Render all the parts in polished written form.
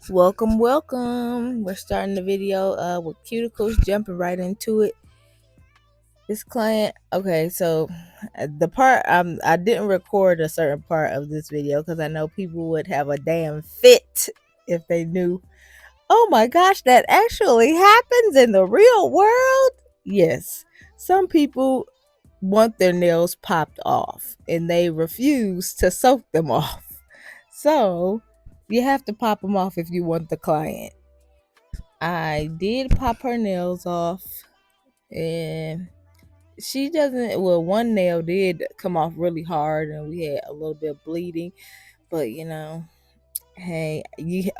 Welcome. We're starting the video with cuticles, jumping right into it. This client, okay, so the part I didn't record a certain part of this video because I know people would have a damn fit if they knew. Oh my gosh, that actually happens in the real world. Yes, some people want their nails popped off and they refuse to soak them off. So you have to pop them off if you want the client. I did pop her nails off, and she doesn't. Well, one nail did come off really hard, and we had a little bit of bleeding. But hey,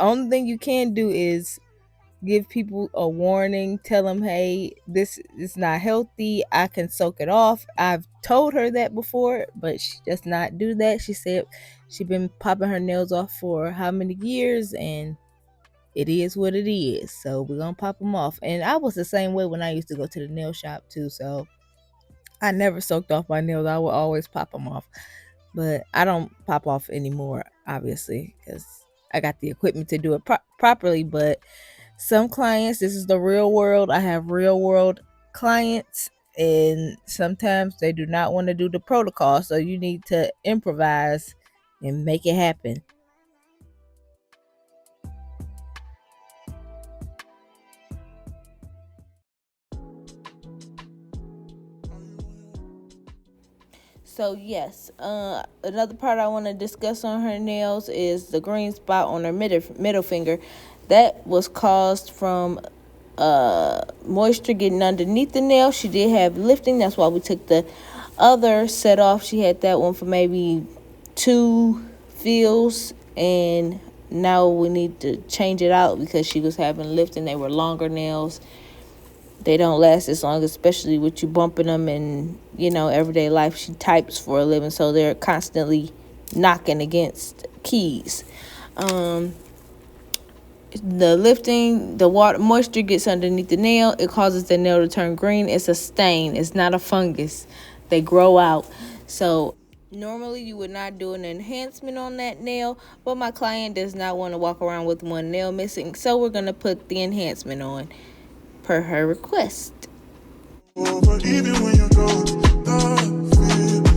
only thing you can do is give people a warning. Tell them, hey, this is not healthy. I can soak it off. I've told her that before, but she does not do that. She said she's been popping her nails off for how many years, and it is what it is. So we're gonna pop them off. And I was the same way when I used to go to the nail shop too. So I never soaked off my nails. I would always pop them off. But I don't pop off anymore, obviously, because I got the equipment to do it properly. But some clients, this is the real world. I have real world clients, and sometimes they do not want to do the protocol. So you need to improvise and make it happen. So yes, another part I want to discuss on her nails is the green spot on her middle finger. That was caused from moisture getting underneath the nail. She did have lifting. That's why we took the other set off. She had that one for maybe 2 fills, and now we need to change it out because she was having lifting. They were longer nails. They don't last as long, especially with you bumping them in, everyday life. She types for a living, so they're constantly knocking against keys. The lifting, the water moisture gets underneath the nail. It causes the nail to turn green. It's a stain. It's not a fungus. They grow out. So normally you would not do an enhancement on that nail, but my client does not want to walk around with one nail missing, so we're going to put the enhancement on per her request. But even when you're gone, the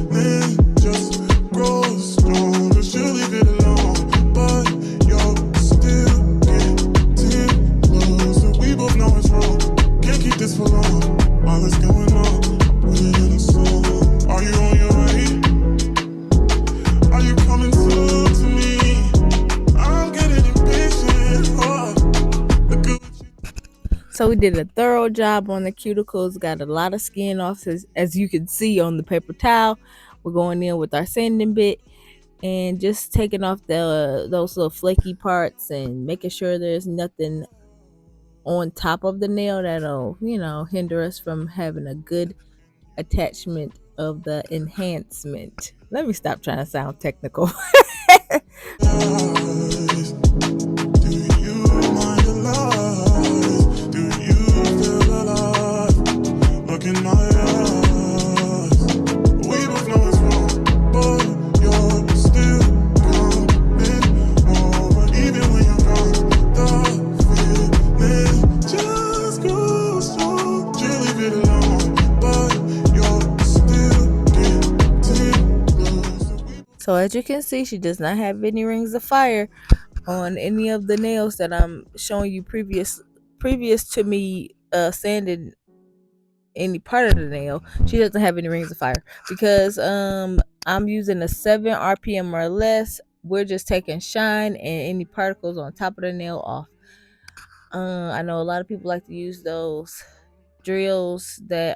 feeling just grows stronger. She'll leave it alone, but you're still getting closer. We both know it's wrong. Can't keep this for long. All that's going on, put it in a song. Are you on your way? Are you coming to me? I'm getting impatient. So we did a thorough job on the cuticles, got a lot of skin off, as you can see on the paper towel. We're going in with our sanding bit and just taking off those little flaky parts and making sure there's nothing on top of the nail that'll, hinder us from having a good attachment of the enhancement. Let me stop trying to sound technical. So as you can see, she does not have any rings of fire on any of the nails that I'm showing you previous to me sanding any part of the nail. She doesn't have any rings of fire because I'm using a 7 RPM or less. We're just taking shine and any particles on top of the nail off. I know a lot of people like to use those drills they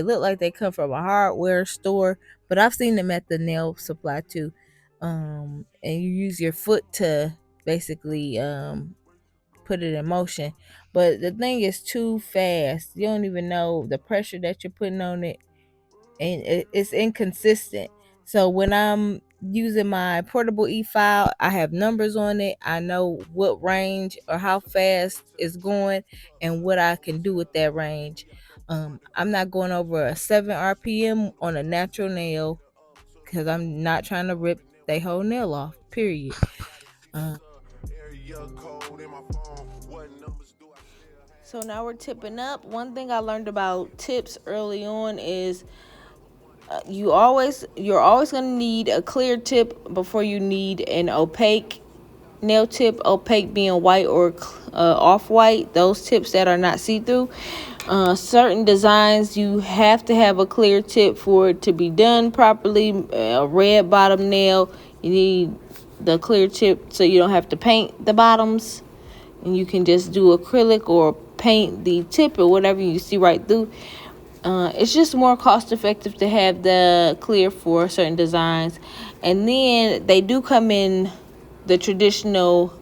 look like they come from a hardware store, but I've seen them at the nail supply too. And you use your foot to basically put it in motion, but the thing is too fast. You don't even know the pressure that you're putting on it, and it's inconsistent. So when I'm using my portable e-file, I have numbers on it. I know what range or how fast it's going and what I can do with that range. I'm not going over a 7 RPM on a natural nail because I'm not trying to rip they whole nail off, period. So now we're tipping up. One thing I learned about tips early on is you're always going to need a clear tip before you need an opaque nail tip. Opaque being white or off-white, those tips that are not see-through. Certain designs you have to have a clear tip for it to be done properly. A red bottom nail, you need the clear tip so you don't have to paint the bottoms, and you can just do acrylic or paint the tip or whatever you see right through. It's just more cost effective to have the clear for certain designs. And then they do come in the traditional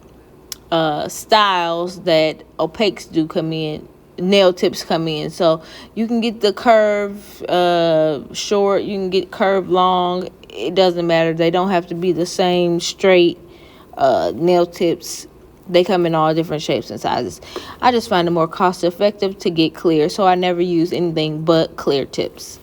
styles that opaques do come in, nail tips come in. So you can get the curve short, you can get curve long. It doesn't matter. They don't have to be the same straight nail tips. They come in all different shapes and sizes. I just find it more cost effective to get clear, so I never use anything but clear tips.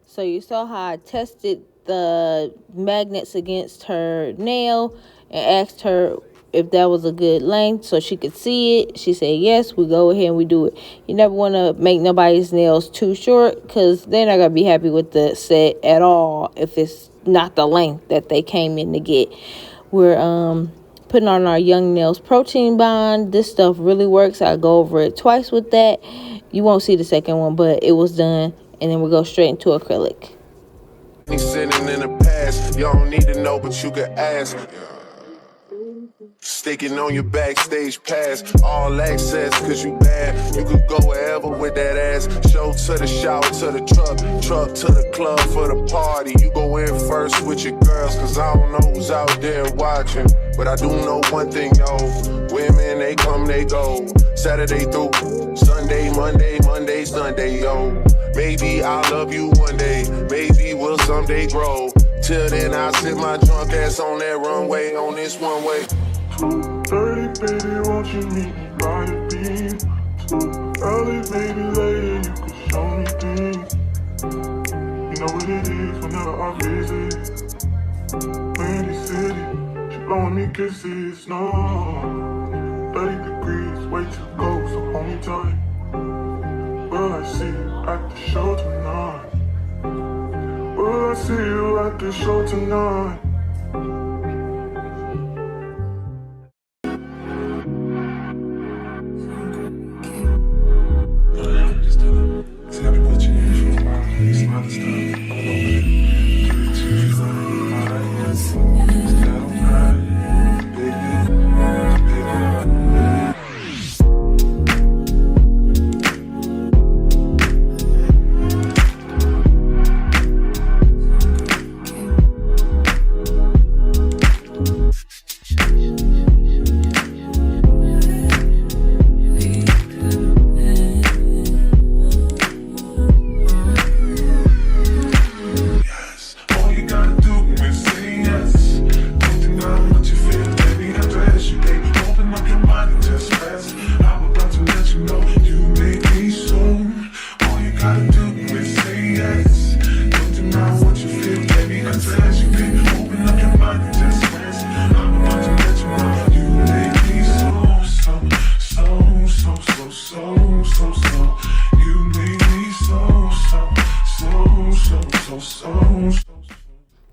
So you saw how I tested the magnets against her nail and asked her if that was a good length so she could see it. She said yes. We go ahead and we do it. You never want to make nobody's nails too short because they're not going to be happy with the set at all if it's not the length that they came in to get. We're putting on our Young Nails protein bond. This stuff really works. I go over it twice with that. You won't see the second one, but it was done. And then we'll go straight into acrylic. Sitting in the past, you don't need to know, but you can ask. Sticking on your backstage pass, all access, cause you bad. You could go wherever with that ass. Show to the shower, to the truck to the club for the party. You go in first with your girls, cause I don't know who's out there watching. But I do know one thing, yo. Women, they come, they go. Saturday through Sunday, Monday, Sunday, yo. Maybe I'll love you one day, maybe we'll someday grow. Till then, I sit my drunk ass on that runway, on this one way. 2:30, baby, won't you meet me by the beam? Too early, baby, later, you can show me things. You know what it is whenever I visit. Windy City, she blowing me kisses, no. 30 degrees, way too cold, so hold me tight. Will I see you at the show tonight? Will I see you at the show tonight?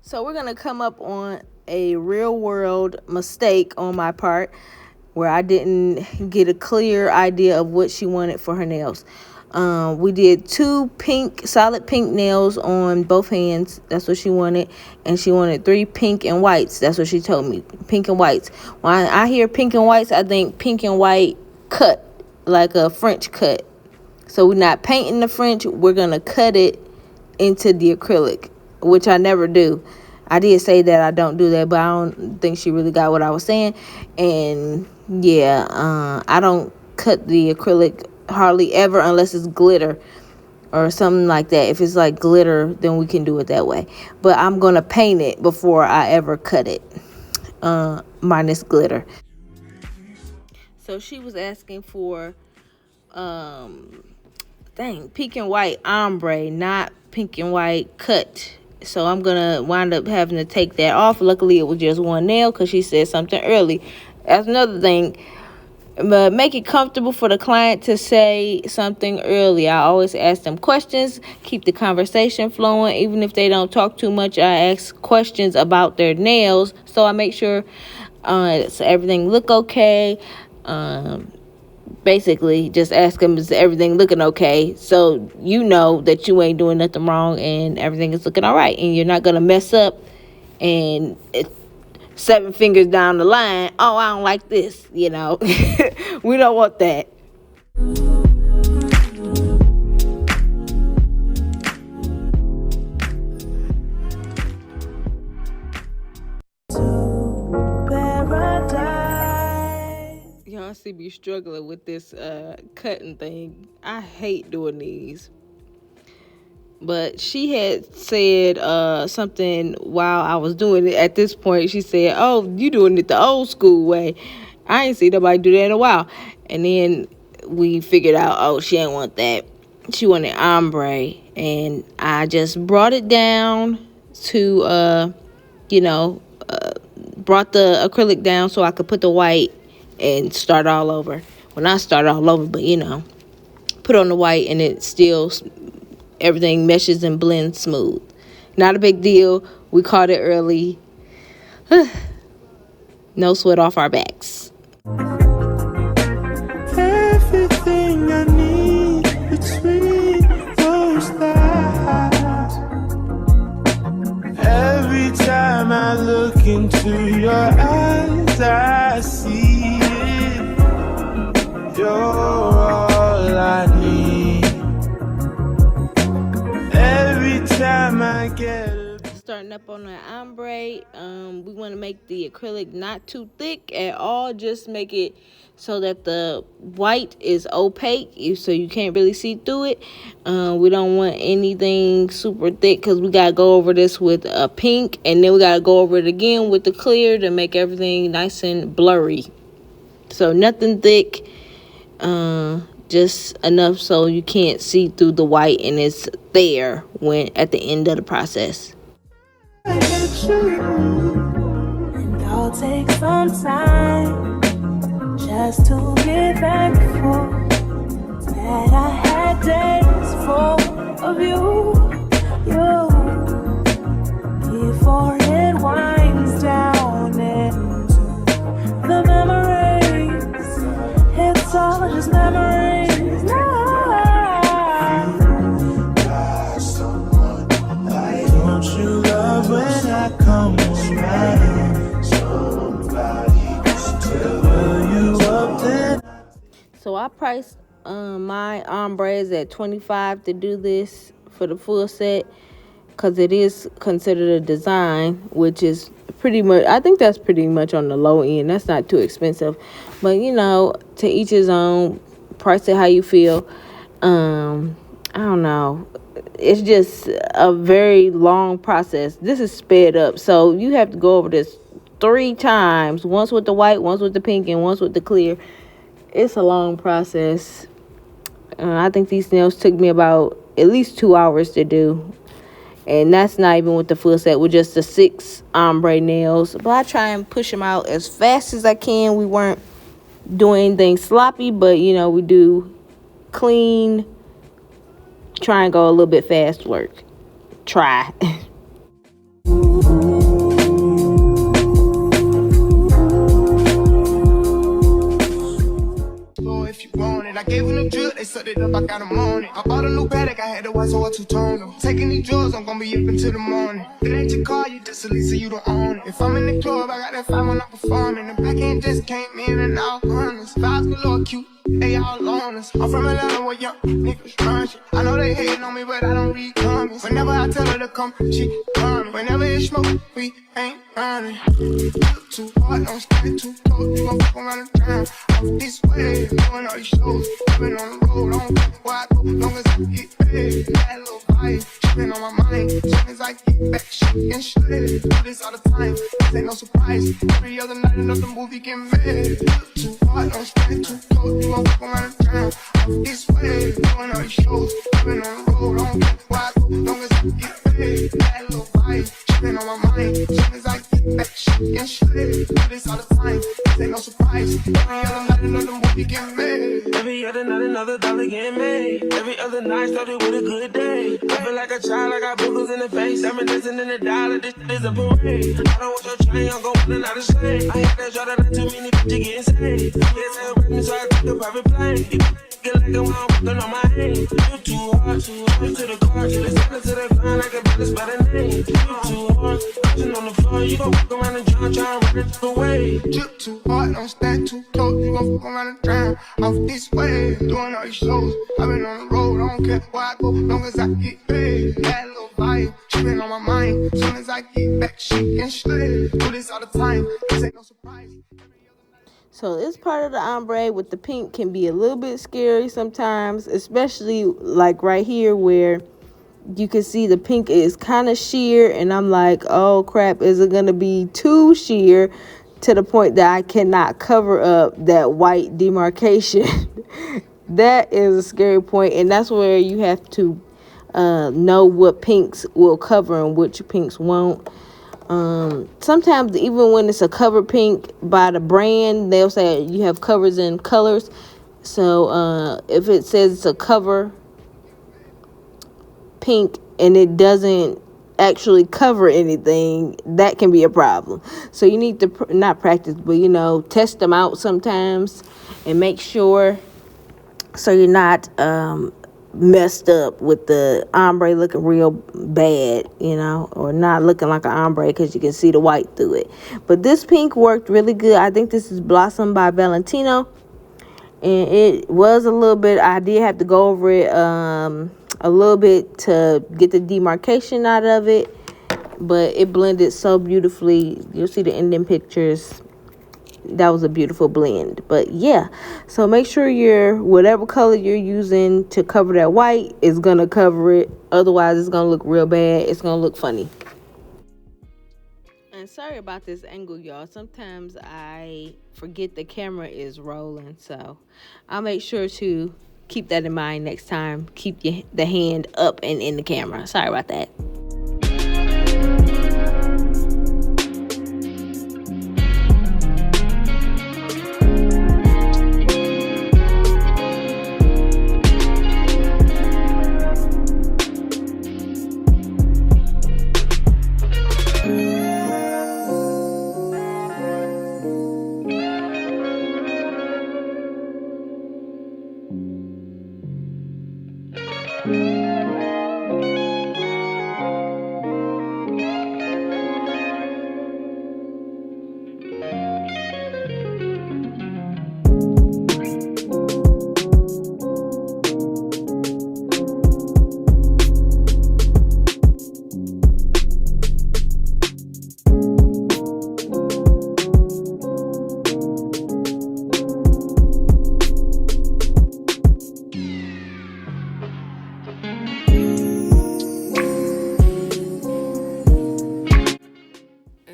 So we're going to come up on a real world mistake on my part where I didn't get a clear idea of what she wanted for her nails. We did 2 solid pink nails on both hands. That's what she wanted. And she wanted 3 pink and whites. That's what she told me. Pink and whites. When I hear pink and whites, I think pink and white cut, like a French cut. So we're not painting the French. We're going to cut it into the acrylic, which I never do. I did say that I don't do that, but I don't think she really got what I was saying. And yeah, I don't cut the acrylic hardly ever unless it's glitter or something like that. If it's like glitter, then we can do it that way. But I'm going to paint it before I ever cut it. minus glitter. So she was asking for pink and white ombre, not pink and white cut. So I'm gonna wind up having to take that off. Luckily it was just one nail because she said something early. That's another thing. But make it comfortable for the client to say something early. I always ask them questions, keep the conversation flowing. Even if they don't talk too much, I ask questions about their nails, so I make sure so everything look okay. Basically just ask them, is everything looking okay, so you know that you ain't doing nothing wrong and everything is looking all right, and you're not gonna mess up and 7 fingers down the line, oh, I don't like this, we don't want that. Y'all see me struggling with this cutting thing. I hate doing these. But she had said something while I was doing it. At this point, she said, oh, you doing it the old school way. I ain't seen nobody do that in a while. And then we figured out, oh, she didn't want that. She wanted ombre. And I just brought it down to, brought the acrylic down so I could put the white and start all over. Well, not start all over, but, put on the white and it still, everything meshes and blends smooth. Not a big deal. We caught it early. No sweat off our backs. Everything I need between those thighs. Every time I look into your eyes, I see it. You're all I need. Every time I get starting up on the ombre, we want to make the acrylic not too thick at all. Just make it so that the white is opaque, so you can't really see through it. We don't want anything super thick because we gotta go over this with a pink, and then we gotta go over it again with the clear to make everything nice and blurry. So nothing thick, just enough so you can't see through the white, and it's there when at the end of the process. and I'll take some time just to get back for that I had days full of you before it winds down into the memories. It's all just memories now. Don't you love when I come around? Somebody fill you up then. So I priced my ombres at $25 to do this for the full set, because it is considered a design, which is pretty much, I think that's pretty much on the low end. That's not too expensive, but to each his own. Price it how you feel. I don't know, it's just a very long process. This is sped up, so you have to go over this 3 times, once with the white, once with the pink, and once with the clear. It's a long process. I think these nails took me about at least 2 hours to do, and that's not even with the full set, with just the 6 ombre nails. But I try and push them out as fast as I can. We weren't doing anything sloppy, but we do clean, try and go a little bit fast work. Try. If you want it, I gave them the drill, they set it up, I got them on it. I bought a new paddock, I had to watch so I two-tone them. Taking these drugs, I'm gonna be up until the morning. It ain't your car, you just a lease, so you don't own it. If I'm in the club, I got that 5 when I'm performing. The back end just came in and out honest. Vibes galore cute, they all on us. I'm from Atlanta where young niggas run shit. I know they hating on me, but I don't read comments. Whenever I tell her to come, she coming. Whenever it's smoke, we ain't running. too hard, don't stand too close. You gon' fuck around and drown. Off this way, doing all these shows. I've been on the road, I don't care where I go, long as I get paid. That little vibe, tripping on my mind. Soon as I get back, shit and shit. Do this all the time, this ain't no surprise. Every other night, another movie get made. Too hard, don't stand too close. You gon' fuck around and drown. Off this way, doing all these shows. I've been on the road, I don't care where I go, long as I get paid. That little vibe, tripping on my mind. Soon as I get back, shit and shit. Do this all the time, this ain't no surprise. Every other night, another movie get made. Every other night, another dollar getting made. Every other night started with a good day. I feel like a child, I got boogers in the face. I'm dancing in the dollar, this is a parade. I don't want your chain, I'm going another slave. I had that draw that not too many bitches getting saved. Yes, I rap me, so I took the private plane. Get like a wild working on my hand. You too hard, to the car, to the center, to the grind, like a brother's by the name. You too hard, touching on the floor, you gon' walk around and drown, try and run it away. Drip too hard, don't stand too close. You gon' fuck around and drown. Off this way, doing all these shows. I've been on the road, I don't care where I go, long as I get paid. That little vibe, tripping on my mind. Soon as I get back, shit and shit. Do this all the time, this ain't no surprise. So this part of the ombre with the pink can be a little bit scary sometimes, especially like right here where you can see the pink is kind of sheer, and I'm like, oh crap, is it gonna be too sheer to the point that I cannot cover up that white demarcation? That is a scary point, and that's where you have to know what pinks will cover and which pinks won't. Sometimes even when it's a cover pink by the brand, they'll say you have covers in colors. So if it says it's a cover pink and it doesn't actually cover anything, that can be a problem. So you need to not practice, but test them out sometimes and make sure, so you're not messed up with the ombre looking real bad, or not looking like an ombre because you can see the white through it. But this pink worked really good. I think this is Blossom by Valentino, and it was a little bit, I did have to go over it a little bit to get the demarcation out of it, but it blended so beautifully. You'll see the ending pictures. That was a beautiful blend. But yeah, so make sure whatever color you're using to cover that white is gonna cover it. Otherwise it's gonna look real bad. It's gonna look funny. And sorry about this angle, y'all. Sometimes I forget the camera is rolling, so I'll make sure to keep that in mind next time. Keep the hand up and in the camera. Sorry about that.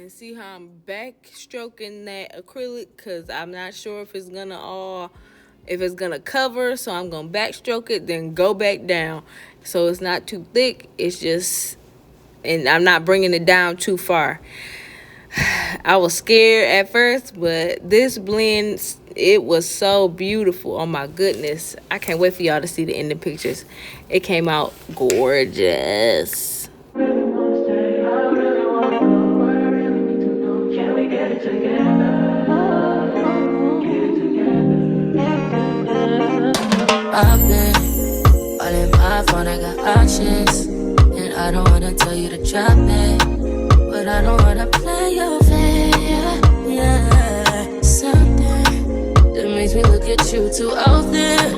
See how I'm backstroking that acrylic, because I'm not sure if it's gonna cover, so I'm gonna backstroke it, then go back down so it's not too thick. It's just, and I'm not bringing it down too far. I was scared at first, but this blend, it was so beautiful. Oh my goodness, I can't wait for y'all to see the ending pictures. It came out gorgeous. I've been all in my phone, I got options, and I don't wanna tell you to drop it, but I don't wanna play your fair, yeah. Something that makes me look at you too often.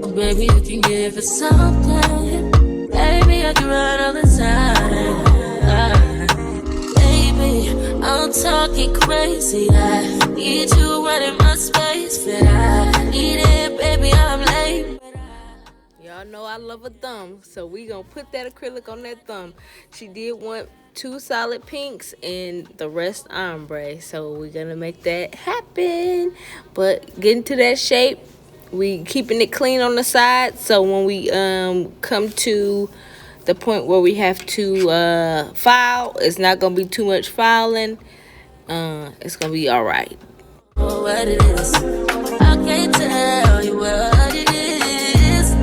Oh, baby, you can give it something. Baby, I can run all the time. Baby, I'm talking crazy. see that. Need you running my space, but I need it, baby, I'm late. Y'all know I love a thumb, so we gonna put that acrylic on that thumb. She did want 2 solid pinks and the rest ombre, so we're gonna make that happen. But getting to that shape, we keeping it clean on the side, so when we come to the point where we have to file, it's not gonna be too much filing. It's gonna be all right. What it is, I can't tell you what it is,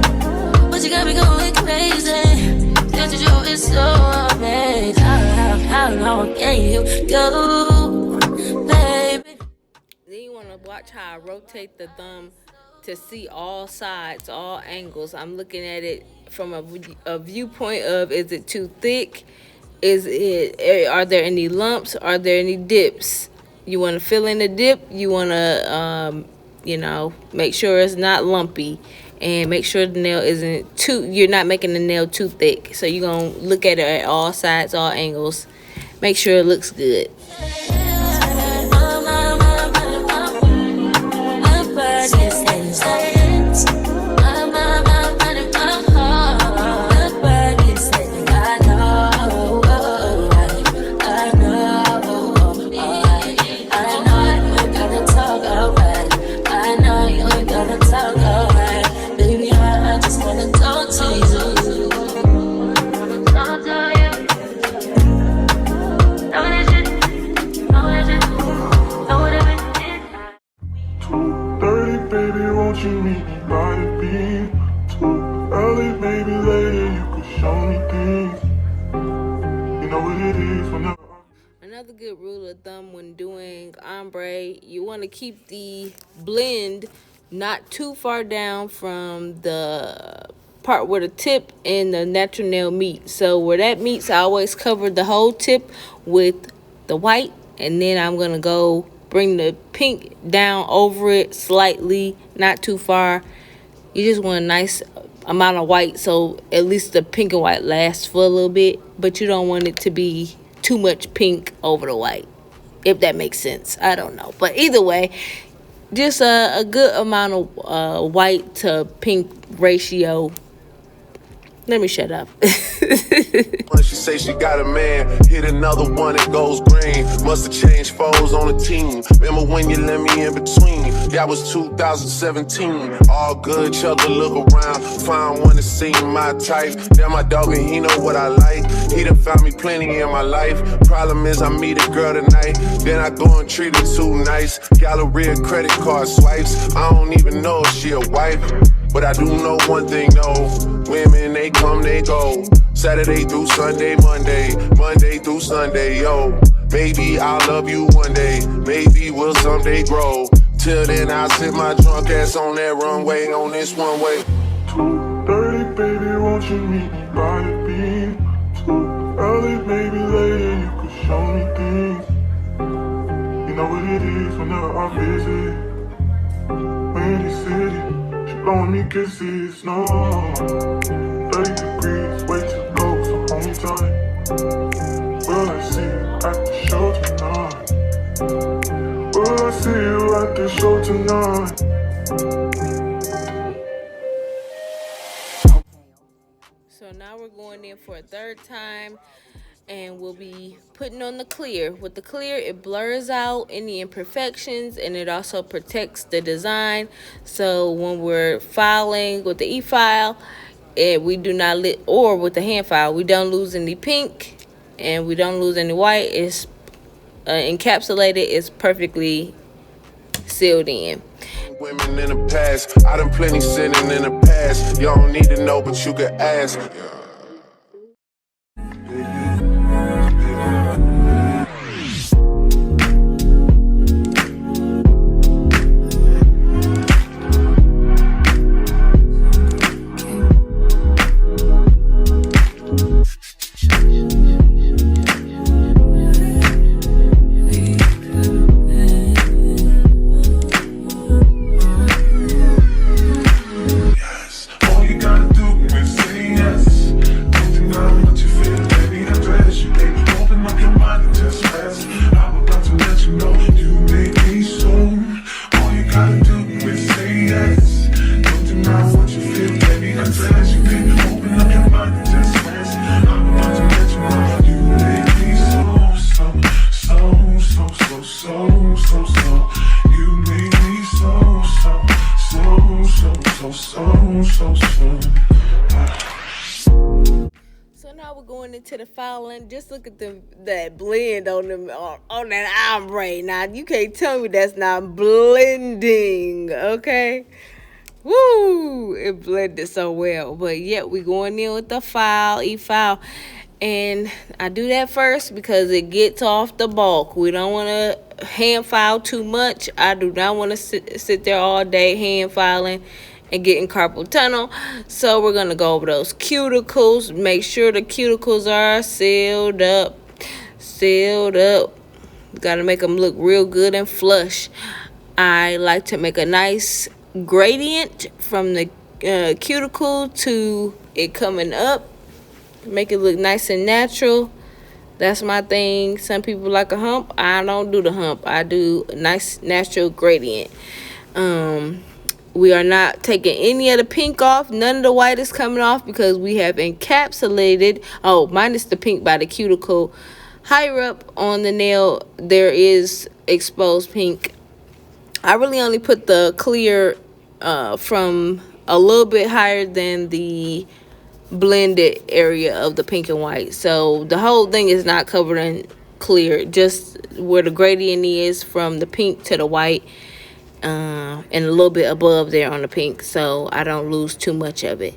but you got me going crazy. That you is so amazing. How long can you go, baby? Then you want to watch how I rotate the thumb to see all sides, all angles. I'm looking at it from a viewpoint of, is it too thick? Are there any lumps? Are there any dips? You want to fill in the dip. You want to, make sure it's not lumpy. And make sure the nail isn't you're not making the nail too thick. So you're going to look at it at all sides, all angles. Make sure it looks good. Another good rule of thumb when doing ombre, you want to keep the blend not too far down from the part where the tip and the natural nail meet. So where that meets, I always cover the whole tip with the white, and then I'm going to go bring the pink down over it slightly, not too far. You just want a nice amount of white, so at least the pink and white lasts for a little bit, but you don't want it to be too much pink over the white, if that makes sense. I don't know, but either way, just a good amount of white to pink ratio. Let me shut up. She say she got a man, hit another one, it goes green. Must have changed foes on the team. Remember when you let me in between? That was 2017. All good, chug a look around. Find one that seem my type. That my dog and he know what I like. He done found me plenty in my life. Problem is I meet a girl tonight, then I go and treat her too nice. Galleria credit card swipes. I don't even know if she a wife, but I do know one thing though. Women, they come, they go. Saturday through Sunday, Monday through Sunday, yo. Maybe I'll love you one day, maybe we'll someday grow. Till then, I'll sit my drunk ass on that runway, on this one way. 2:30, baby, won't you meet me by the beam? Too early, maybe later, you could show me things. You know what it is whenever I visit Windy City, she blowing me kisses, no. 30 degrees, way too cold, so hold me tight. Will I see you at the show tonight? Will I see you at the show tonight? So now we're going in for a third time, and we'll be putting on the clear. With the clear, it blurs out any imperfections, and it also protects the design. So when we're filing with the e-file, we do not or with the hand file, we don't lose any pink and we don't lose any white. It's encapsulated. It's perfectly sealed in. Women in the past, I done plenty sinning in the past. You don't need to know, but you can ask. All you gotta do is say yes. get to the filing, just look at that blend on them on that ombre. Now you can't tell me that's not blending, okay? Woo! It blended so well. But yeah, we going in with the e-file. And I do that first because it gets off the bulk. We don't want to hand file too much. I do not want to sit there all day hand filing and getting carpal tunnel. So we're going to go over those cuticles. Make sure the cuticles are sealed up. Sealed up. Got to make them look real good and flush. I like to make a nice gradient from the cuticle to it coming up. Make it look nice and natural. That's my thing. Some people like a hump. I don't do the hump. I do a nice natural gradient. We are not taking any of the pink off. None of the white is coming off because we have encapsulated. Oh, minus the pink by the cuticle. Higher up on the nail, there is exposed pink. I really only put the clear from a little bit higher than the blended area of the pink and white. So the whole thing is not covered in clear, just where the gradient is from the pink to the white, and a little bit above there on the pink, so I don't lose too much of it.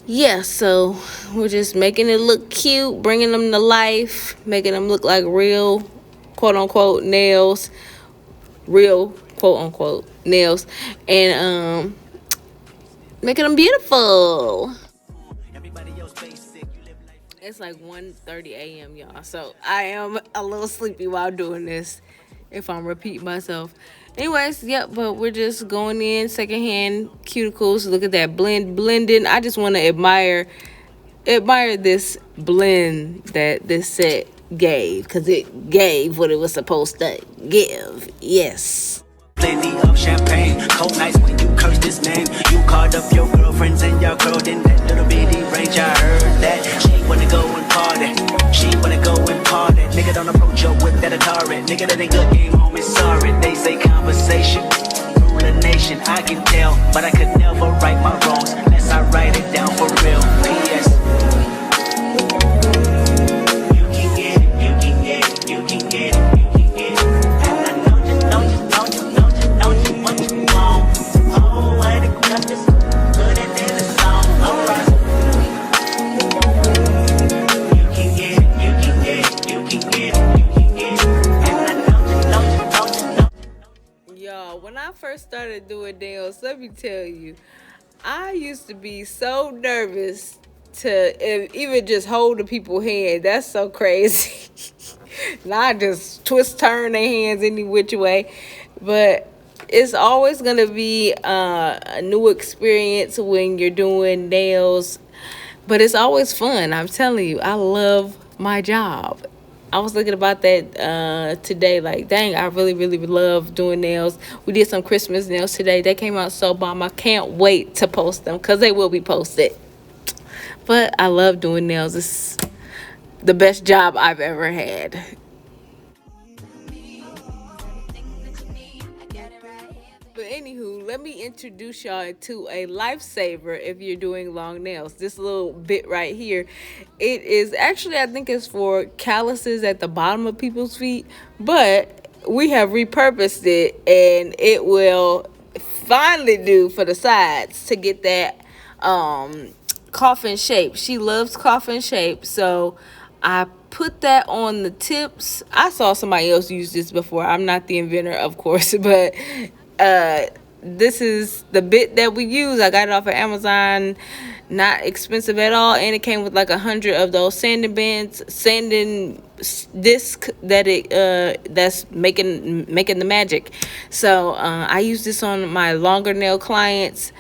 Yeah, so we're just making it look cute, bringing them to life, making them look like real quote-unquote nails, real quote-unquote nails, and making them beautiful. It's like 1:30 a.m., y'all, so I am a little sleepy while doing this, if I'm repeating myself. Anyways, yep, but we're just going in secondhand cuticles. Look at that blending. I just want to admire this blend that this set gave, because it gave what it was supposed to give. Yes. Plenty of champagne, cold nights when you curse this name. You called up your girlfriends and your girl in that little bitty range. I heard that she wanna go and party. She wanna go and party. Nigga don't approach your whip that Atari. Nigga that ain't good game, homie, sorry. They say conversation, rule a nation. I can tell, but I could never right my wrongs unless I write it down for real. P.S. You can get it, you can get it, you can get it. When I first started doing nails, let me tell you, I used to be so nervous to even just hold the people's hand. That's so crazy. Now I just turn their hands any which way. But it's always going to be a new experience when you're doing nails. But it's always fun. I'm telling you, I love my job. I was thinking about that today. Like, dang, I really, really love doing nails. We did some Christmas nails today. They came out so bomb. I can't wait to post them because they will be posted. But I love doing nails. It's the best job I've ever had. But anywho, let me introduce y'all to a lifesaver if you're doing long nails. This little bit right here, it is actually, I think it's for calluses at the bottom of people's feet, but we have repurposed it and it will finally do for the sides to get that coffin shape. She loves coffin shape, so I put that on the tips. I saw somebody else use this before. I'm not the inventor, of course, but this is the bit that we use. I got it off of Amazon, not expensive at all, and it came with like 100 of those sanding disc that that's making the magic. So I use this on my longer nail clients.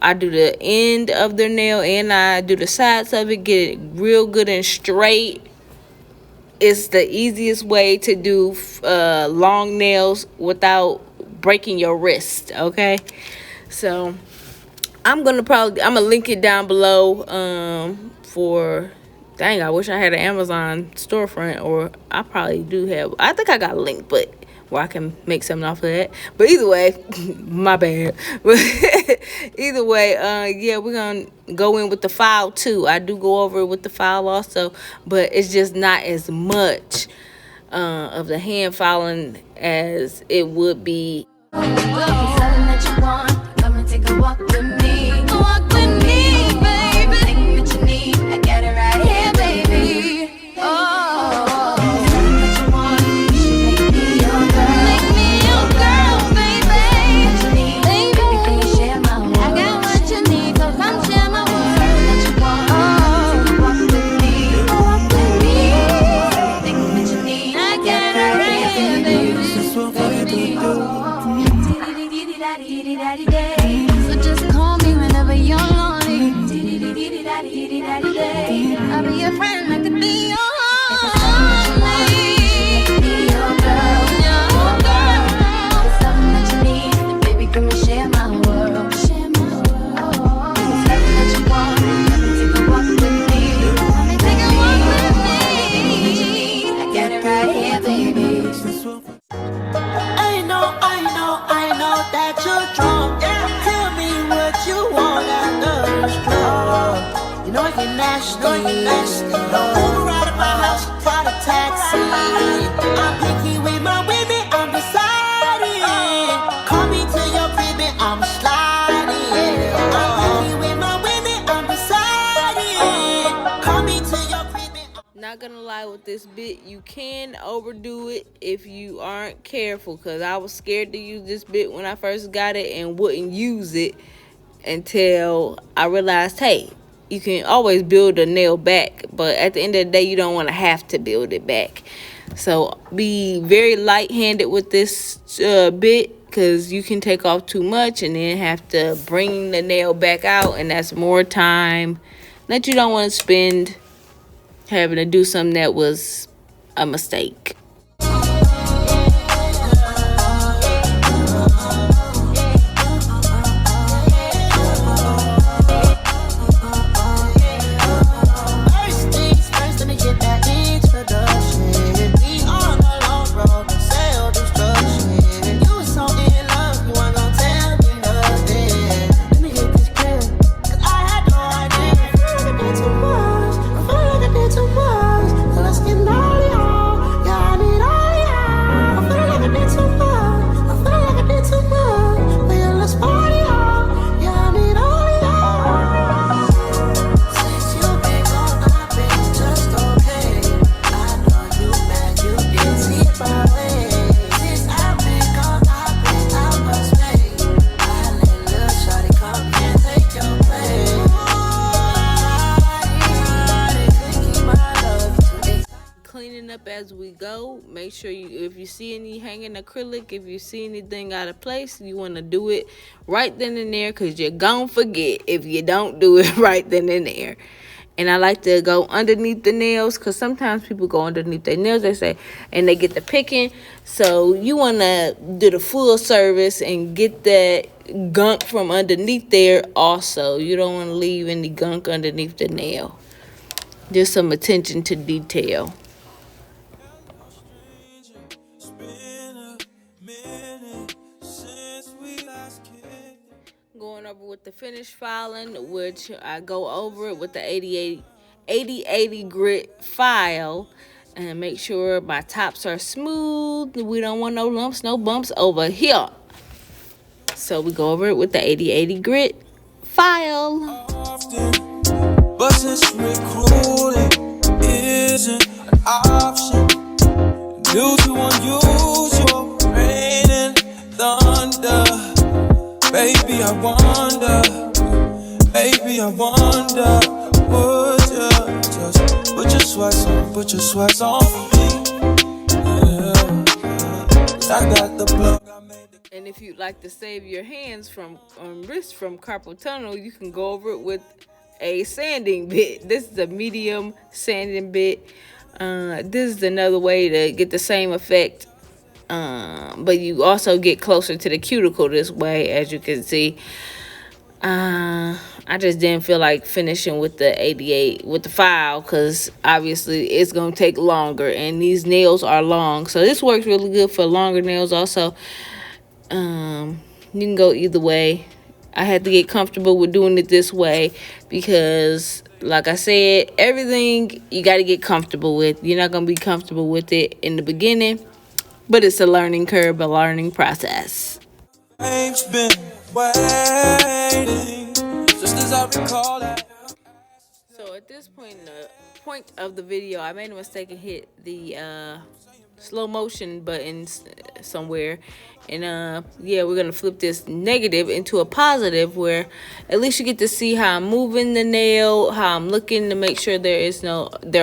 I do the end of their nail and I do the sides of it, get it real good and straight. It's the easiest way to do long nails without breaking your wrist, okay? So I'm gonna link it down below for, dang, I wish I had an Amazon storefront, or I probably do have. I think I got a link, but where I can make something off of that. But either way, my bad. But either way, yeah, we're gonna go in with the file too. I do go over it with the file also, but it's just not as much of the hand filing as it would be. That you want, come and take a walk with me. Walk with me, baby. Everything that you need, I got it right here, baby. Oh, something that you want, you should make me your girl. Make me your girl, baby. What you need, baby, can you share my world? I got what you need, so come share my world. Something that you want, take a walk with me. Walk with me. Everything that you need, I got it right here, baby. So just call me whenever you're lonely. I'll be your friend, I could be your that you're drunk. Tell me what you want after the stroke. You know I get nasty. Move around at my house, find a taxi. I'm picky with my women, I'm deciding. Call me to your crib and I'm sliding. I'm picky with my women, I'm deciding. Call me to your crib and Not gonna lie, with this bit you can overdo it if you aren't careful, because I was scared to use this bit when I first got it and wouldn't use it until I realized, hey, you can always build a nail back, but at the end of the day you don't want to have to build it back. So be very light-handed with this bit, because you can take off too much and then have to bring the nail back out, and that's more time that you don't want to spend having to do something that was a mistake. Up as we go. Make sure you, if you see any hanging acrylic, if you see anything out of place, you want to do it right then and there, because you're gonna forget if you don't do it right then and there. And I like to go underneath the nails, because sometimes people go underneath their nails, they say, and they get the picking. So you want to do the full service and get that gunk from underneath there also. You don't want to leave any gunk underneath the nail. Just some attention to detail. Going over with the finish filing, which I go over it with the 80 grit file, and make sure my tops are smooth. We don't want no lumps, no bumps over here. So we go over it with the 80 grit file. but since recruiting isn't an option due to unusual rain and thunder, baby, I wonder, would you just put your sweats on for me? Yeah. I got the plug. And if you'd like to save your hands from wrist from carpal tunnel, you can go over it with a sanding bit. This is a medium sanding bit. This is another way to get the same effect, but you also get closer to the cuticle this way, as you can see. I just didn't feel like finishing with the 88 with the file because obviously it's gonna take longer, and these nails are long, so this works really good for longer nails also. You can go either way. I had to get comfortable with doing it this way because, like I said, everything you got to get comfortable with. You're not gonna be comfortable with it in the beginning, but it's a learning curve, a learning process. Time's been waiting, just as I recall that. So at this point in the point of the video, I made a mistake and hit the slow motion button somewhere, and yeah, we're gonna flip this negative into a positive where at least you get to see how I'm moving the nail, how I'm looking to make sure there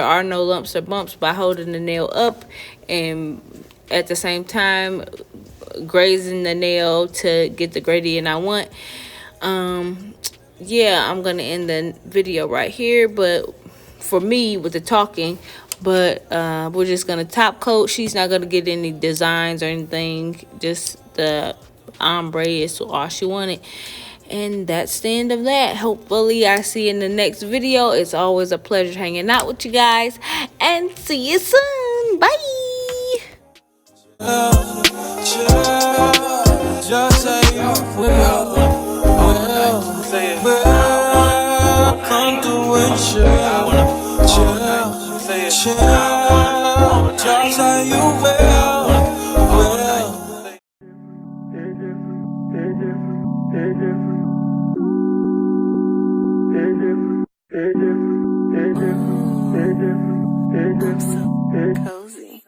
are no lumps or bumps by holding the nail up, and at the same time grazing the nail to get the gradient I want. Yeah, I'm gonna end the video right here, but for me with the talking, but we're just gonna top coat. She's not gonna get any designs or anything, just the ombre is all she wanted. And that's the end of that. Hopefully I see you in the next video. It's always a pleasure hanging out with you guys, and see you soon. Bye. Just say you will, come through and chill. Just say you will. Cozy.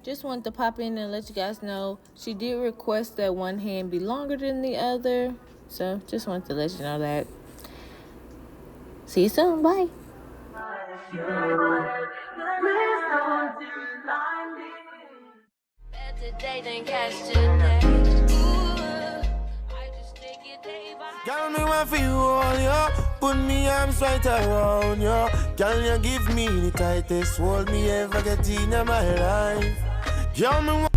Just wanted to pop in and let you guys know she did request that one hand be longer than the other, so just wanted to let you know that. See you soon. Bye. Girl, me want for you all, yo. Put me arms right around you. Girl, you give me the tightest hold me ever get in my life. Girl, me want